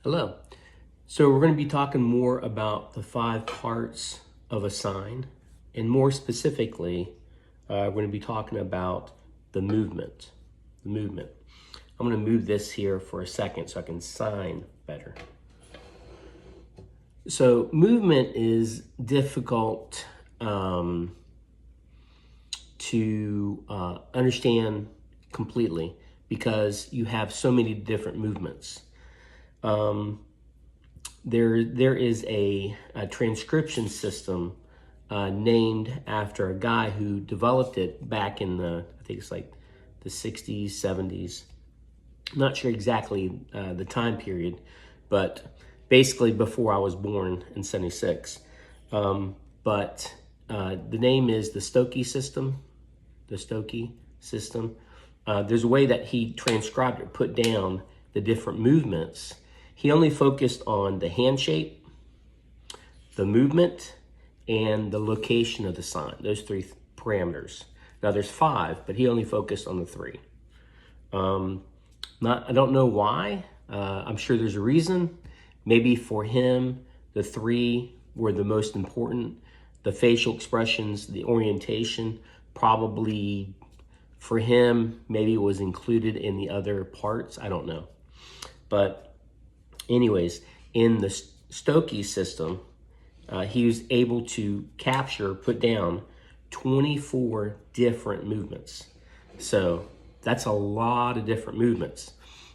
Hello. So we're going to be talking more about the 5 parts of a sign, and more specifically, we're going to be talking about the movement. The movement. I'm going to move this here for a second so I can sign better. So movement is difficult to understand completely because you have so many different movements. There is a transcription system named after a guy who developed it back in I think it's like the 60s, 70s. I'm not sure exactly the time period, but basically before I was born in 76. But the name is the Stokey system. The Stokey system. There's a way that he transcribed or put down the different movements. He only focused on the hand shape, the movement, and the location of the sign, those 3 parameters. Now there's 5, but he only focused on the 3. I don't know why. I'm sure there's a reason. Maybe for him, the 3 were the most important. The facial expressions, the orientation, probably for him, maybe it was included in the other parts. I don't know. But anyways, in the Stokey system, he was able to put down 24 different movements. So that's a lot of different movements.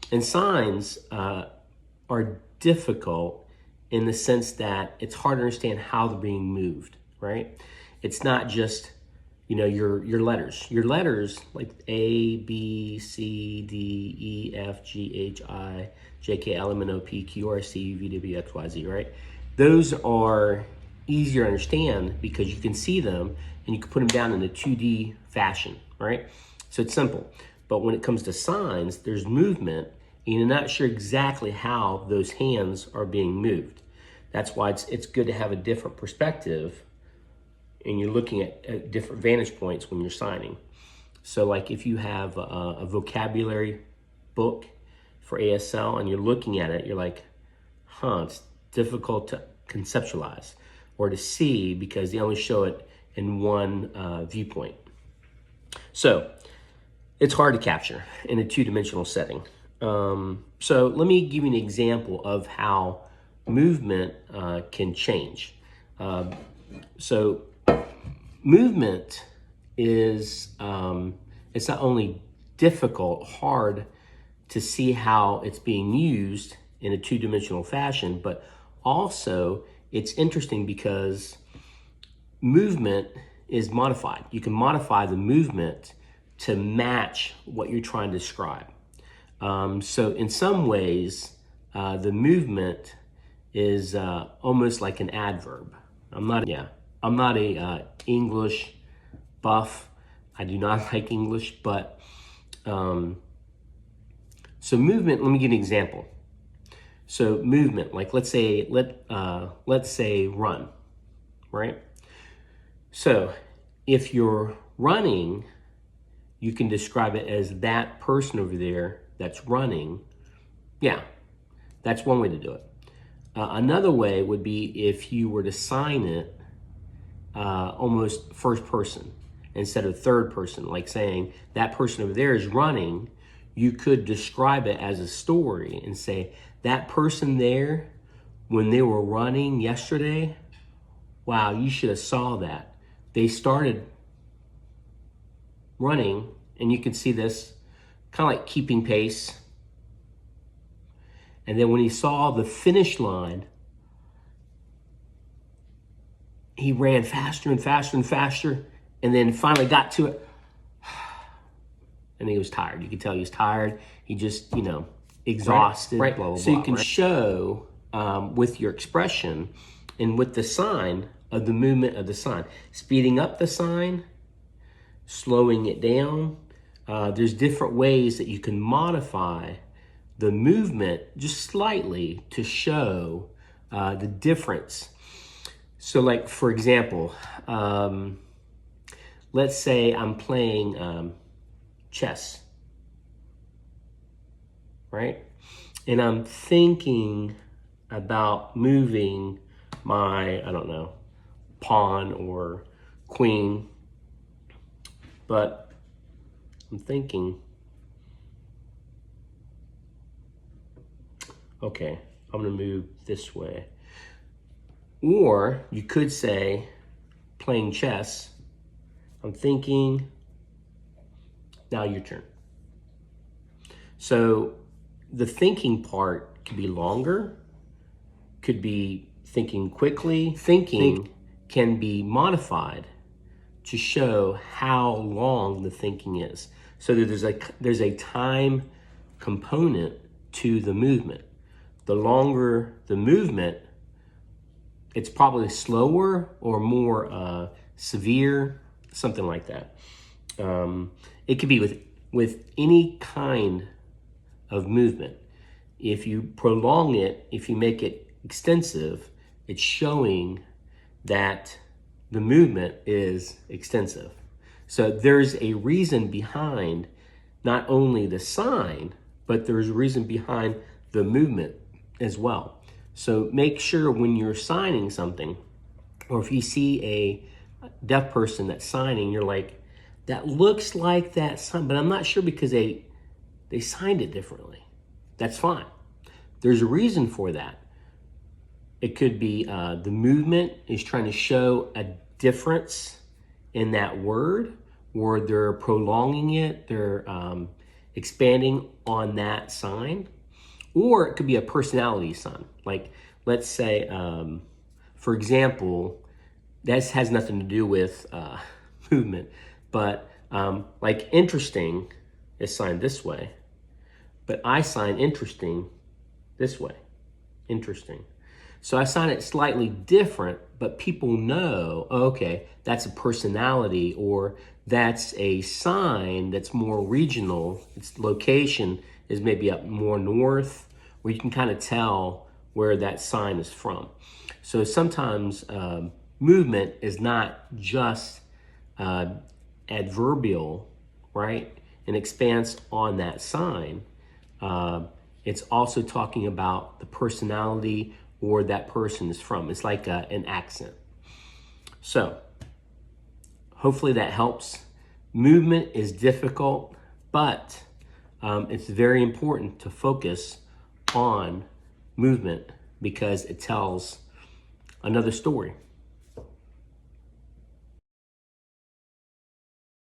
And signs are difficult in the sense that it's hard to understand how they're being moved, right? It's not just, your letters. Your letters, like A, B, C, D, E, F, G, H, I, J, K, L, M, N, O, P, Q, R, S, T, U, V, W, X, Y, Z, right? Those are easier to understand because you can see them and you can put them down in a 2D fashion, right? So it's simple. But when it comes to signs, there's movement and you're not sure exactly how those hands are being moved. That's why it's good to have a different perspective and you're looking at different vantage points when you're signing. So like if you have a vocabulary book for ASL and you're looking at it, you're like, it's difficult to conceptualize or to see because they only show it in one viewpoint. So it's hard to capture in a 2-dimensional setting. So let me give you an example of how movement can change. So movement is, it's not only hard to see how it's being used in a 2-dimensional fashion, but also it's interesting because movement is modified. You can modify the movement to match what you're trying to describe. So in some ways, the movement is almost like an adverb. I'm not a English buff. I do not like English, but so movement. Let me give you an example. So movement, like let's say run, right? So if you're running, you can describe it as that person over there that's running. Yeah, that's one way to do it. Another way would be if you were to sign it almost first person instead of third person, like saying that person over there is running. You could describe it as a story and say that person there, when they were running yesterday, wow, you should have saw that. They started running, and you can see this kind of like keeping pace. And then when he saw the finish line, he ran faster and faster and faster, and then finally got to it. And he was tired. You could tell he was tired. He just, exhausted, right? Blah, blah, so blah, you can show with your expression and with the sign of the movement of the sign, speeding up the sign, slowing it down. There's different ways that you can modify the movement just slightly to show the difference. So like, for example, let's say I'm playing chess, right? and I'm thinking about moving my, I don't know, pawn or queen, but I'm thinking, okay, I'm gonna move this way. Or you could say, playing chess, I'm thinking, now your turn. So the thinking part could be longer, could be thinking quickly. Thinking can be modified to show how long the thinking is. So there's a time component to the movement. The longer the movement, it's probably slower or more severe, something like that. It could be with any kind of movement. If you prolong it, if you make it extensive, it's showing that the movement is extensive. So there's a reason behind not only the sign, but there's a reason behind the movement as well. So make sure when you're signing something, or if you see a deaf person that's signing, you're like, that looks like that sign, but I'm not sure because they signed it differently. That's fine. There's a reason for that. It could be the movement is trying to show a difference in that word, or they're prolonging it, they're expanding on that sign. Or it could be a personality sign. Like, let's say, for example, this has nothing to do with movement, but like interesting is signed this way, but I sign interesting this way, interesting. So I sign it slightly different, but people know, okay, that's a personality, or that's a sign that's more regional. Its location is maybe up more north, where you can kind of tell where that sign is from. So sometimes movement is not just adverbial, right? An expanse on that sign. It's also talking about the personality or that person is from. It's like an accent. So hopefully that helps. Movement is difficult, but it's very important to focus on movement because it tells another story.